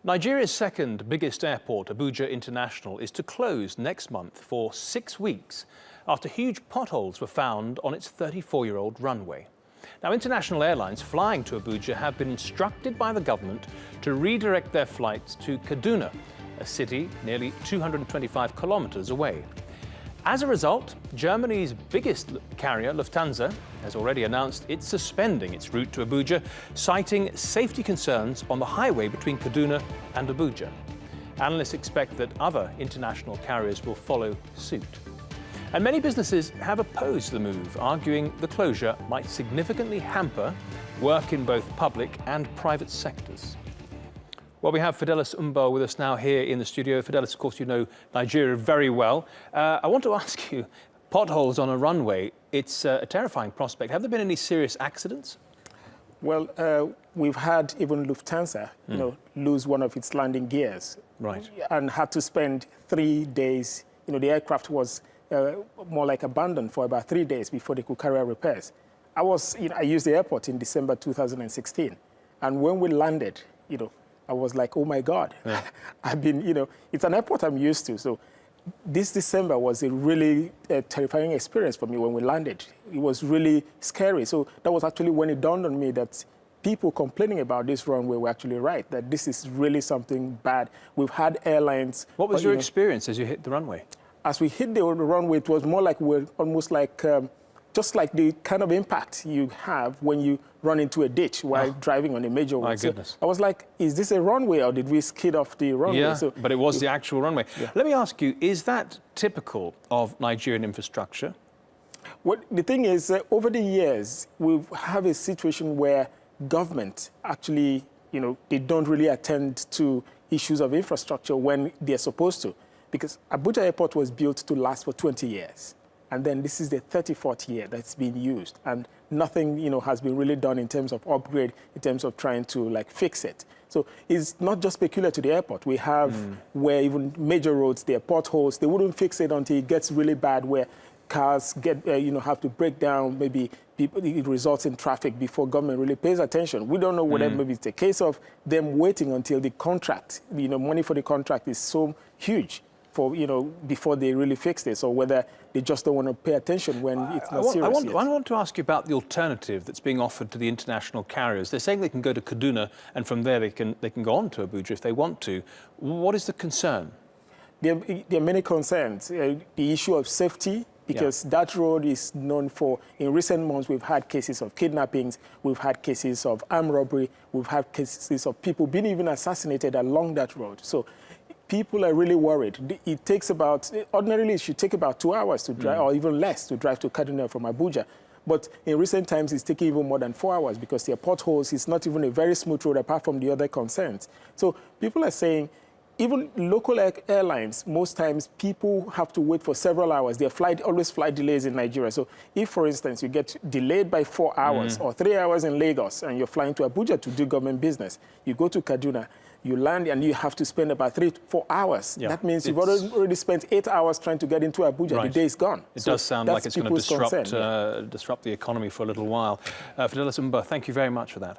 Nigeria's second biggest airport, Abuja International, is to close next month for 6 weeks after huge potholes were found on its 34-year-old runway. Now, international airlines flying to Abuja have been instructed by the government to redirect their flights to Kaduna, a city nearly 225 kilometers away. As a result, Germany's biggest carrier, Lufthansa, has already announced it's suspending its route to Abuja, citing safety concerns on the highway between Kaduna and Abuja. Analysts expect that other international carriers will follow suit. And many businesses have opposed the move, arguing the closure might significantly hamper work in both public and private sectors. Well, we have Fidelis Umbo with us now here in the studio. Fidelis, of course, you know Nigeria very well. I want to ask you, potholes on a runway, it's a terrifying prospect. Have there been any serious accidents? Well, we've had even Lufthansa, lose one of its landing gears. Right. And had to spend 3 days, the aircraft was more like abandoned for about 3 days before they could carry out repairs. I used the airport in December 2016. And when we landed, I was like, oh my God, yeah. It's an airport I'm used to. So this December was a really terrifying experience for me when we landed. It was really scary. So that was actually when it dawned on me that people complaining about this runway were actually right, that this is really something bad. We've had airlines. What was your experience as you hit the runway? As we hit the runway, it was more like we're almost like, just like the kind of impact you have when you run into a ditch while driving on a major road. My goodness. I was like, is this a runway or did we skid off the runway? Yeah, but it was the actual runway. Yeah. Let me ask you, is that typical of Nigerian infrastructure? Well, the thing is, over the years, we have a situation where government actually, they don't really attend to issues of infrastructure when they're supposed to. Because Abuja Airport was built to last for 20 years. And then this is the 34th year that's been used. And nothing, has been really done in terms of upgrade, in terms of trying to, fix it. So it's not just peculiar to the airport. We have where even major roads, there are potholes. They wouldn't fix it until it gets really bad, where cars get, have to break down. Maybe it results in traffic before government really pays attention. We don't know whether maybe it's a case of them waiting until the contract, money for the contract is so huge for, before they really fix this, or whether they just don't want to pay attention when it's not serious yet. I want to ask you about the alternative that's being offered to the international carriers. They're saying they can go to Kaduna, and from there they can go on to Abuja if they want to. What is the concern? There are many concerns. The issue of safety, because that road is known for, in recent months, we've had cases of kidnappings, we've had cases of armed robbery, we've had cases of people being even assassinated along that road. So people are really worried. It takes ordinarily it should take about 2 hours to drive, or even less, to drive to Kaduna from Abuja. But in recent times, it's taking even more than 4 hours because there are potholes. It's not even a very smooth road apart from the other concerns. So people are saying, even local airlines, most times people have to wait for several hours. There are always flight delays in Nigeria. So if, for instance, you get delayed by 4 hours or 3 hours in Lagos and you're flying to Abuja to do government business, you go to Kaduna, you land and you have to spend about 3 to 4 hours. Yeah. That means you've already spent 8 hours trying to get into Abuja. Right. The day is gone. It does sound like it's going to disrupt the economy for a little while. Fidelis Umbo, thank you very much for that.